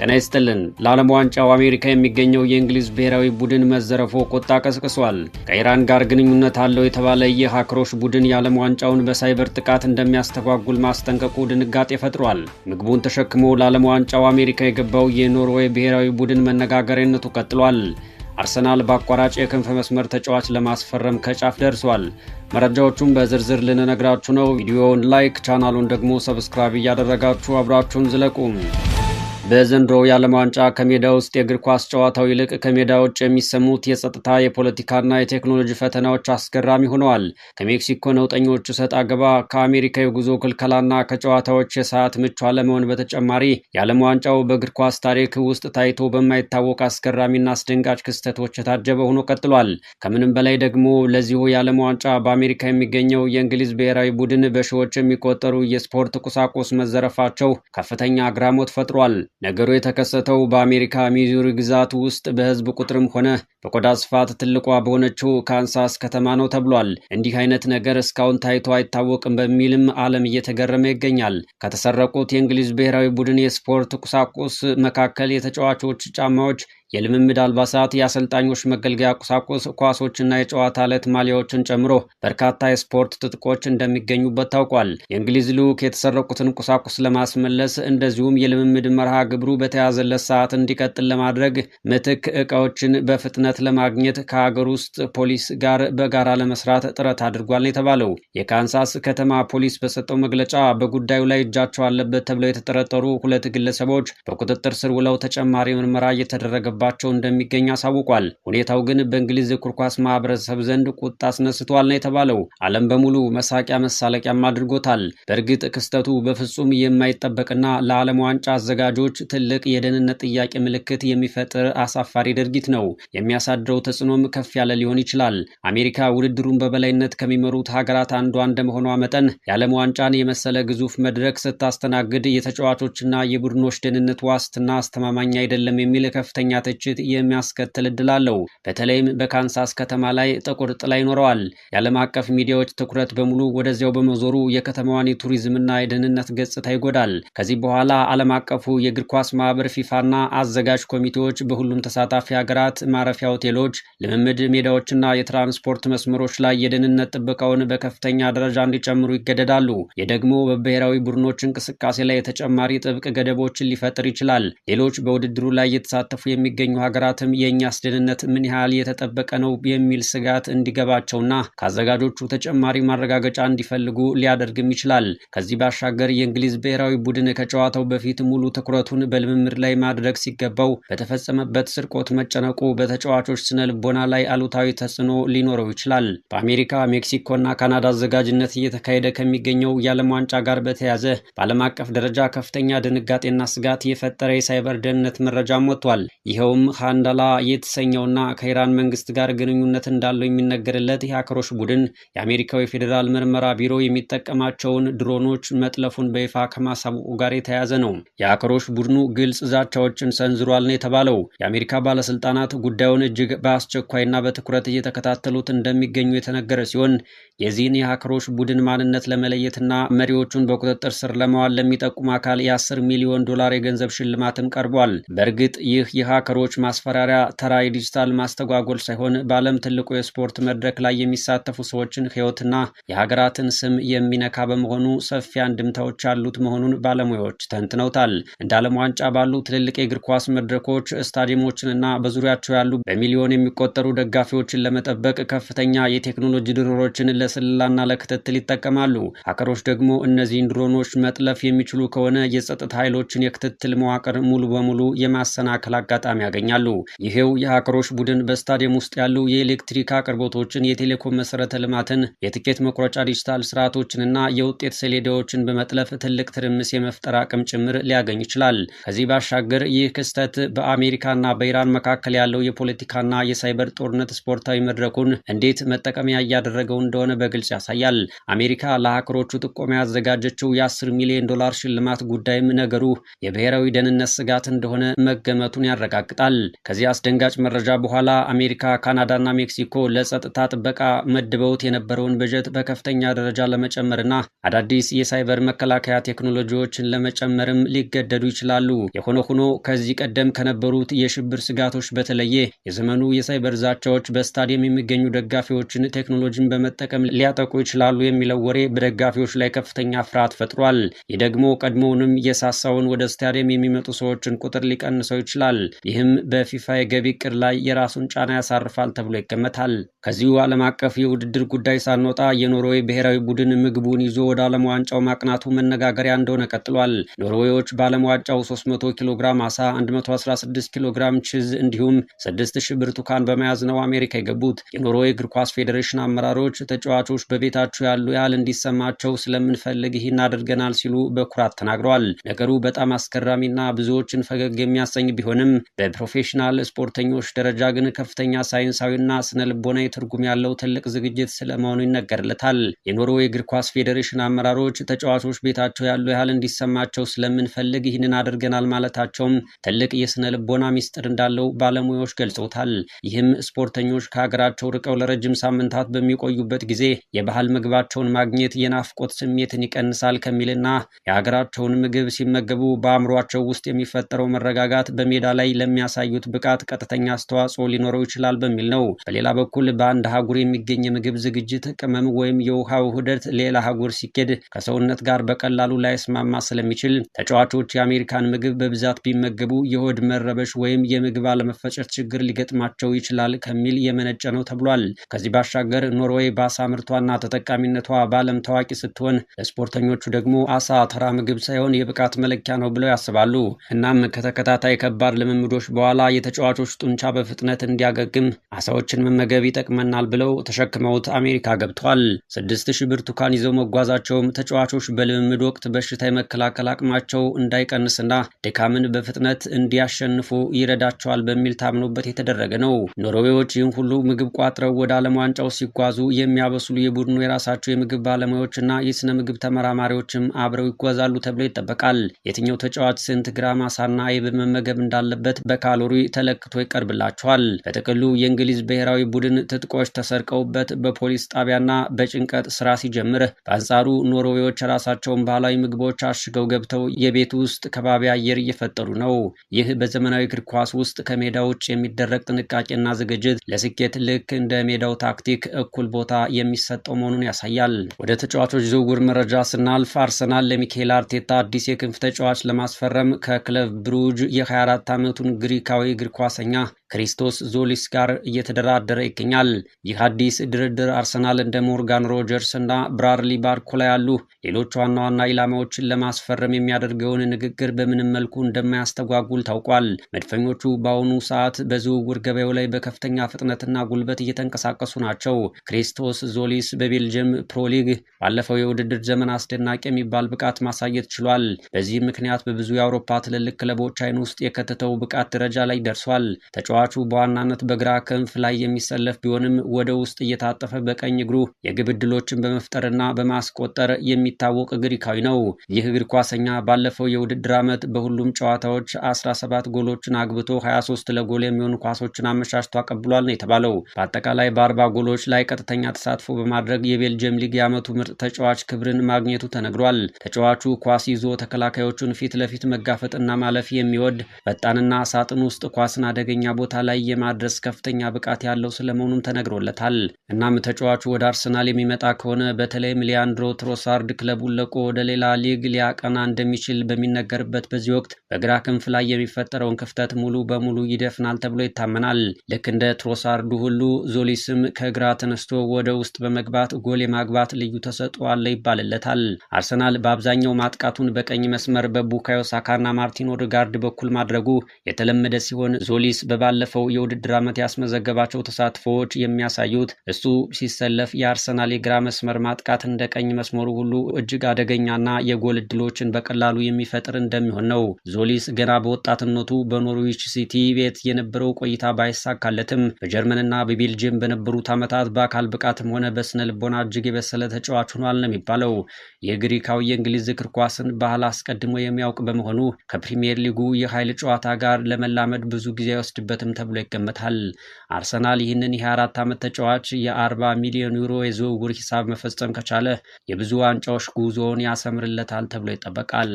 ጤና ይስጥልን። ለዓለም ዋንጫው አሜሪካ የሚገኘው የእንግሊዝ ብሔራዊ ቡድን መዘረፉ ቁጣ ቀስቅሷል። ከኢራን ጋር ግንኙነት አለው የተባለ የሃክሮች ቡድን የዓለም ዋንጫውን በሳይበር ጥቃት እንደሚያስተጓጉል ማስጠንቀቁ ድንጋጤ ፈጥሯል። ምግቡን ተሸክሞ ለዓለም ዋንጫው አሜሪካ የገባው የኖርዌይ ብሔራዊ ቡድን መነጋገሪያነቱ ቀጥሏል። አርሰናል በአቋራጭ የክንፍ መስመር ተጫዋች ለማስፈረም ከጫፍ ደርሷል። መረጃዎቹን በዝርዝር ልንነግራችሁ ነው። ቪዲዮውን ላይክ፣ ቻናሉን ደግሞ ሰብስክራይብ እያደረጋችሁ አብራችሁን ዝለቁ። በዘንድሮው የዓለም ዋንጫ ከሜዳ ውስጥ የእግር ኳስ ጨዋታው ይልቅ ከሜዳ ውጭ የሚሰሙት የጸጥታ የፖለቲካና የቴክኖሎጂ ፈተናዎች አስገራሚ ሆነዋል። ከሜክሲኮ ነውጠኞቹ ሰጥ አገባ፣ ከአሜሪካ የጉዞ ክልከላና ከጨዋታዎች የሰዓት ምቹ አለመሆን በተጨማሪ የዓለም ዋንጫው በእግር ኳስ ታሪክ ውስጥ ታይቶ በማይታወቅ አስገራሚና አስደንጋጭ ክስተቶች የታጀበ ሆኖ ቀጥሏል። ከምንም በላይ ደግሞ ለዚሁ የዓለም ዋንጫ በአሜሪካ የሚገኘው የእንግሊዝ ብሔራዊ ቡድን በሺዎች የሚቆጠሩ የስፖርት ቁሳቁስ መዘረፋቸው ከፍተኛ አግራሞት ፈጥሯል። ነገሩ የተከሰተው በአሜሪካ ሚዙሪ ግዛት ውስጥ በህዝብ ቁጥርም ሆነ በቆዳ ስፋት ትልቋ በሆነችው ካንሳስ ከተማ ነው ተብሏል። እንዲህ አይነት ነገር እስካሁን ታይቶ አይታወቅም በሚልም ዓለም እየተገረመ ይገኛል። ከተሰረቁት የእንግሊዝ ብሔራዊ ቡድን የስፖርት ቁሳቁስ መካከል የተጫዋቾች ጫማዎች፣ የልምምድ አልባሳት፣ የአሰልጣኞች መገልገያ ቁሳቁስ፣ ኳሶችና የጨዋታ ዕለት ማሊያዎችን ጨምሮ በርካታ የስፖርት ትጥቆች እንደሚገኙበት ታውቋል። የእንግሊዝ ልዑክ የተሰረቁትን ቁሳቁስ ለማስመለስ እንደዚሁም የልምምድ መርሃ ግብሩ በተያዘለት ሰዓት እንዲቀጥል ለማድረግ ምትክ ዕቃዎችን በፍጥነት ለማግኘት ከሀገር ውስጥ ፖሊስ ጋር በጋራ ለመስራት ጥረት አድርጓል የተባለው የካንሳስ ከተማ ፖሊስ በሰጠው መግለጫ በጉዳዩ ላይ እጃቸው አለበት ተብለው የተጠረጠሩ 2 ግለሰቦች በቁጥጥር ስር ውለው ተጨማሪ ምርመራ እየተደረገ ባቸው እንደሚገኝ አሳውቋል። ሁኔታው ግን በእንግሊዝ እግር ኳስ ማህበረሰብ ዘንድ ቁጣ አስነስቷል ነው የተባለው። ዓለም በሙሉ መሳቂያ መሳለቂያም አድርጎታል። በእርግጥ ክስተቱ በፍጹም የማይጠበቅና ለዓለም ዋንጫ አዘጋጆች ትልቅ የደህንነት ጥያቄ ምልክት የሚፈጥር አሳፋሪ ድርጊት ነው። የሚያሳድረው ተጽዕኖም ከፍ ያለ ሊሆን ይችላል። አሜሪካ ውድድሩን በበላይነት ከሚመሩት ሀገራት አንዷ እንደመሆኗ መጠን የዓለም ዋንጫን የመሰለ ግዙፍ መድረክ ስታስተናግድ የተጫዋቾችና የቡድኖች ደህንነት ዋስትና አስተማማኝ አይደለም የሚል ከፍተኛ ትችት የሚያስከትል እድል አለው። በተለይም በካንሳስ ከተማ ላይ ጥቁር ጥላ ይኖረዋል። የዓለም አቀፍ ሚዲያዎች ትኩረት በሙሉ ወደዚያው በመዞሩ የከተማዋን የቱሪዝምና የደህንነት ገጽታ ይጎዳል። ከዚህ በኋላ ዓለም አቀፉ የእግር ኳስ ማህበር ፊፋና አዘጋጅ ኮሚቴዎች በሁሉም ተሳታፊ ሀገራት ማረፊያ ሆቴሎች፣ ልምምድ ሜዳዎችና የትራንስፖርት መስመሮች ላይ የደህንነት ጥበቃውን በከፍተኛ ደረጃ እንዲጨምሩ ይገደዳሉ። ይህ ደግሞ በብሔራዊ ቡድኖች እንቅስቃሴ ላይ ተጨማሪ ጥብቅ ገደቦችን ሊፈጥር ይችላል። ሌሎች በውድድሩ ላይ የተሳተፉ የሚገኙ ሀገራትም የእኛስ ደህንነት ምን ያህል የተጠበቀ ነው የሚል ስጋት እንዲገባቸውና ከአዘጋጆቹ ተጨማሪ ማረጋገጫ እንዲፈልጉ ሊያደርግም ይችላል። ከዚህ ባሻገር የእንግሊዝ ብሔራዊ ቡድን ከጨዋታው በፊት ሙሉ ትኩረቱን በልምምድ ላይ ማድረግ ሲገባው በተፈጸመበት ስርቆት መጨነቁ በተጫዋቾች ስነ ልቦና ላይ አሉታዊ ተጽዕኖ ሊኖረው ይችላል። በአሜሪካ፣ ሜክሲኮና ካናዳ አዘጋጅነት እየተካሄደ ከሚገኘው የዓለም ዋንጫ ጋር በተያያዘ በዓለም አቀፍ ደረጃ ከፍተኛ ድንጋጤና ስጋት የፈጠረ የሳይበር ደህንነት መረጃም ወጥቷል። ይኸውም ሃንዳላ የተሰኘውና ከኢራን መንግስት ጋር ግንኙነት እንዳለው የሚነገርለት የሃክሮች ቡድን የአሜሪካው የፌዴራል ምርመራ ቢሮ የሚጠቀማቸውን ድሮኖች መጥለፉን በይፋ ከማሳወቁ ጋር የተያያዘ ነው። የሃክሮች ቡድኑ ግልጽ ዛቻዎችን ሰንዝሯል ነው የተባለው። የአሜሪካ ባለስልጣናት ጉዳዩን እጅግ በአስቸኳይና በትኩረት እየተከታተሉት እንደሚገኙ የተነገረ ሲሆን የዚህን የሃክሮች ቡድን ማንነት ለመለየትና መሪዎቹን በቁጥጥር ስር ለማዋል ለሚጠቁም አካል የ10 ሚሊዮን ዶላር የገንዘብ ሽልማትም ቀርቧል። በእርግጥ ይህ የሃክሮች ማስፈራሪያ ተራ የዲጂታል ማስተጓጎል ሳይሆን በዓለም ትልቁ የስፖርት መድረክ ላይ የሚሳተፉ ሰዎችን ሕይወትና የሀገራትን ስም የሚነካ በመሆኑ ሰፊ አንድምታዎች ያሉት መሆኑን ባለሙያዎች ተንትነውታል። እንደ ዓለም ዋንጫ ባሉ ትልልቅ የእግር ኳስ መድረኮች ስታዲየሞችንና በዙሪያቸው ያሉ በሚሊዮን የሚቆጠሩ ደጋፊዎችን ለመጠበቅ ከፍተኛ የቴክኖሎጂ ድሮኖችን ለስለላና ለክትትል ይጠቀማሉ። ሃከሮች ደግሞ እነዚህን ድሮኖች መጥለፍ የሚችሉ ከሆነ የጸጥታ ኃይሎችን የክትትል መዋቅር ሙሉ በሙሉ የማሰናከል አጋጣሚ ያገኛሉ። ይሄው የሃከሮች ቡድን በስታዲየም ውስጥ ያሉ የኤሌክትሪክ አቅርቦቶችን፣ የቴሌኮም መሰረተ ልማትን፣ የትኬት መቁረጫ ዲጂታል ስርዓቶችንና የውጤት ሰሌዳዎችን በመጥለፍ ትልቅ ትርምስ የመፍጠር አቅም ጭምር ሊያገኝ ይችላል። ከዚህ ባሻገር ይህ ክስተት በአሜሪካና በኢራን መካከል ያለው የፖለቲካና የሳይበር ጦርነት ስፖርታዊ መድረኩን እንዴት መጠቀሚያ እያደረገው እንደሆነ በግልጽ ያሳያል። አሜሪካ ለሃከሮቹ ጥቆማ ያዘጋጀችው የ10 ሚሊዮን ዶላር ሽልማት ጉዳይም ነገሩ የብሔራዊ ደህንነት ስጋት እንደሆነ መገመቱን ያረጋግጣል። ያመላክታል። ከዚህ አስደንጋጭ መረጃ በኋላ አሜሪካ፣ ካናዳና ሜክሲኮ ለጸጥታ ጥበቃ መድበውት የነበረውን በጀት በከፍተኛ ደረጃ ለመጨመርና አዳዲስ የሳይበር መከላከያ ቴክኖሎጂዎችን ለመጨመርም ሊገደዱ ይችላሉ። የሆነ ሆኖ ከዚህ ቀደም ከነበሩት የሽብር ስጋቶች በተለየ የዘመኑ የሳይበር ዛቻዎች በስታዲየም የሚገኙ ደጋፊዎችን ቴክኖሎጂን በመጠቀም ሊያጠቁ ይችላሉ የሚለው ወሬ በደጋፊዎች ላይ ከፍተኛ ፍርሃት ፈጥሯል። ይህ ደግሞ ቀድሞውንም የሳሳውን ወደ ስታዲየም የሚመጡ ሰዎችን ቁጥር ሊቀንሰው ይችላል። ይህም በፊፋ የገቢ ዕቅድ ላይ የራሱን ጫና ያሳርፋል ተብሎ ይገመታል። ከዚሁ ዓለም አቀፍ የውድድር ጉዳይ ሳንወጣ የኖርዌይ ብሔራዊ ቡድን ምግቡን ይዞ ወደ ዓለም ዋንጫው ማቅናቱ መነጋገሪያ እንደሆነ ቀጥሏል። ኖርዌዮች በዓለም ዋንጫው 300 ኪሎ ግራም አሳ፣ 116 ኪሎ ግራም ቺዝ እንዲሁም 6000 ብርቱካን በመያዝ ነው አሜሪካ የገቡት። የኖርዌይ እግር ኳስ ፌዴሬሽን አመራሮች ተጫዋቾች በቤታቸው ያሉ ያህል እንዲሰማቸው ስለምንፈልግ ይህን አድርገናል ሲሉ በኩራት ተናግረዋል። ነገሩ በጣም አስገራሚና ብዙዎችን ፈገግ የሚያሰኝ ቢሆንም በፕሮፌሽናል ስፖርተኞች ደረጃ ግን ከፍተኛ ሳይንሳዊና ስነ ልቦናዊ ትርጉም ያለው ትልቅ ዝግጅት ስለመሆኑ ይነገርለታል። የኖርዌይ እግር ኳስ ፌዴሬሽን አመራሮች ተጫዋቾች ቤታቸው ያሉ ያህል እንዲሰማቸው ስለምንፈልግ ይህንን አድርገናል ማለታቸውም ትልቅ የስነ ልቦና ሚስጥር እንዳለው ባለሙያዎች ገልጸውታል። ይህም ስፖርተኞች ከሀገራቸው ርቀው ለረጅም ሳምንታት በሚቆዩበት ጊዜ የባህል ምግባቸውን ማግኘት የናፍቆት ስሜትን ይቀንሳል ከሚልና የሀገራቸውን ምግብ ሲመገቡ በአእምሯቸው ውስጥ የሚፈጠረው መረጋጋት በሜዳ ላይ ለሚያሳዩት ብቃት ቀጥተኛ አስተዋጽኦ ሊኖረው ይችላል በሚል ነው። በሌላ በኩል በአንድ አህጉር የሚገኝ የምግብ ዝግጅት ቅመም ወይም የውሃ ውህደት ሌላ አህጉር ሲኬድ ከሰውነት ጋር በቀላሉ ላይስማማ ስለሚችል ተጫዋቾች የአሜሪካን ምግብ በብዛት ቢመገቡ የሆድ መረበሽ ወይም የምግብ አለመፈጨት ችግር ሊገጥማቸው ይችላል ከሚል የመነጨ ነው ተብሏል። ከዚህ ባሻገር ኖርዌይ በአሳ ምርቷና ተጠቃሚነቷ በዓለም ታዋቂ ስትሆን ለስፖርተኞቹ ደግሞ አሳ ተራ ምግብ ሳይሆን የብቃት መለኪያ ነው ብለው ያስባሉ። እናም ከተከታታይ ከባድ ልምምዶች በኋላ የተጫዋቾች ጡንቻ በፍጥነት እንዲያገግም አሳዎችን መመገብ ይጠቅመናል ብለው ተሸክመውት አሜሪካ ገብተዋል። 6000 ብርቱካን ይዘው መጓዛቸውም ተጫዋቾች በልምምድ ወቅት በሽታ የመከላከል አቅማቸው እንዳይቀንስና ድካምን በፍጥነት እንዲያሸንፉ ይረዳቸዋል በሚል ታምኖበት የተደረገ ነው። ኖርዌዮች ይህን ሁሉ ምግብ ቋጥረው ወደ ዓለም ዋንጫው ሲጓዙ የሚያበስሉ የቡድኑ የራሳቸው የምግብ ባለሙያዎችና የስነ ምግብ ተመራማሪዎችም አብረው ይጓዛሉ ተብሎ ይጠበቃል። የትኛው ተጫዋች ስንት ግራም አሳና አይብ መመገብ እንዳለበት በካሎሪ ተለክቶ ይቀርብላቸዋል። በጥቅሉ የእንግሊዝ ብሔራዊ ቡድን ትጥቆች ተሰርቀውበት በፖሊስ ጣቢያና በጭንቀት ስራ ሲጀምር፣ በአንጻሩ ኖርዌዮች ራሳቸውን ባህላዊ ምግቦች አሽገው ገብተው የቤት ውስጥ ከባቢ አየር እየፈጠሩ ነው። ይህ በዘመናዊ እግር ኳስ ውስጥ ከሜዳ ውጭ የሚደረግ ጥንቃቄና ዝግጅት ለስኬት ልክ እንደ ሜዳው ታክቲክ እኩል ቦታ የሚሰጠው መሆኑን ያሳያል። ወደ ተጫዋቾች ዝውውር መረጃ ስናልፍ አርሰናል ለሚካኤል አርቴታ አዲስ የክንፍ ተጫዋች ለማስፈረም ከክለብ ብሩጅ የ24 ዓመቱን ግሪካዊ እግር ኳሰኛ ክሪስቶስ ዞሊስ ጋር እየተደራደረ ይገኛል። ይህ አዲስ ድርድር አርሰናል እንደ ሞርጋን ሮጀርስ እና ብራድሊ ባርኮላ ያሉ ሌሎች ዋና ዋና ኢላማዎችን ለማስፈረም የሚያደርገውን ንግግር በምንም መልኩ እንደማያስተጓጉል ታውቋል። መድፈኞቹ በአሁኑ ሰዓት በዝውውር ገበያው ላይ በከፍተኛ ፍጥነትና ጉልበት እየተንቀሳቀሱ ናቸው። ክሪስቶስ ዞሊስ በቤልጅየም ፕሮሊግ ባለፈው የውድድር ዘመን አስደናቂ የሚባል ብቃት ማሳየት ችሏል። በዚህ ምክንያት በብዙ የአውሮፓ ትልልቅ ክለቦች አይን ውስጥ የከተተው ብቃት ደረጃ ላይ ደርሷል። ተጫዋቹ በዋናነት በግራ ክንፍ ላይ የሚሰለፍ ቢሆንም ወደ ውስጥ እየታጠፈ በቀኝ እግሩ የግብ ዕድሎችን በመፍጠርና በማስቆጠር የሚታወቅ ግሪካዊ ነው። ይህ እግር ኳሰኛ ባለፈው የውድድር ዓመት በሁሉም ጨዋታዎች 17 ጎሎችን አግብቶ 23 ለጎል የሚሆኑ ኳሶችን አመቻችቶ አቀብሏል ነው የተባለው። በአጠቃላይ በ40 ጎሎች ላይ ቀጥተኛ ተሳትፎ በማድረግ የቤልጅየም ሊግ የዓመቱ ምርጥ ተጫዋች ክብርን ማግኘቱ ተነግሯል። ተጫዋቹ ኳስ ይዞ ተከላካዮቹን ፊት ለፊት መጋፈጥና ማለፍ የሚወድ ፈጣንና ሳጥን ውስጥ ኳስን አደገኛ ቦታ ላይ የማድረስ ከፍተኛ ብቃት ያለው ስለመሆኑም ተነግሮለታል። እናም ተጫዋቹ ወደ አርሰናል የሚመጣ ከሆነ በተለይም ሊያንድሮ ትሮሳርድ ክለቡን ለቆ ወደ ሌላ ሊግ ሊያቀና እንደሚችል በሚነገርበት በዚህ ወቅት በግራ ክንፍ ላይ የሚፈጠረውን ክፍተት ሙሉ በሙሉ ይደፍናል ተብሎ ይታመናል። ልክ እንደ ትሮሳርዱ ሁሉ ዞሊስም ከግራ ተነስቶ ወደ ውስጥ በመግባት ጎል የማግባት ልዩ ተሰጥኦ አለ ይባልለታል። አርሰናል በአብዛኛው ማጥቃቱን በቀኝ መስመር በቡካዮ ሳካና ማርቲን ኦዴጋርድ በኩል ማድረጉ የተለመደ ሲሆን ዞሊስ በባለ ባለፈው የውድድር ዓመት ያስመዘገባቸው ተሳትፎዎች የሚያሳዩት እሱ ሲሰለፍ የአርሰናል የግራ መስመር ማጥቃት እንደ ቀኝ መስመሩ ሁሉ እጅግ አደገኛና የጎል ዕድሎችን በቀላሉ የሚፈጥር እንደሚሆን ነው። ዞሊስ ገና በወጣትነቱ በኖርዊች ሲቲ ቤት የነበረው ቆይታ ባይሳካለትም በጀርመንና በቤልጅየም በነበሩት ዓመታት በአካል ብቃትም ሆነ በስነ ልቦና እጅግ የበሰለ ተጫዋች ሆኗል ነው የሚባለው። የግሪካዊ የእንግሊዝ እግር ኳስን ባህል አስቀድሞ የሚያውቅ በመሆኑ ከፕሪሚየር ሊጉ የኃይል ጨዋታ ጋር ለመላመድ ብዙ ጊዜ አይወስድበትም ተብሎ ይገመታል። አርሰናል ይህንን የ24 ዓመት ተጫዋች የ40 ሚሊዮን ዩሮ የዝውውር ሂሳብ መፈጸም ከቻለ የብዙ ዋንጫዎች ጉዞውን ያሰምርለታል ተብሎ ይጠበቃል።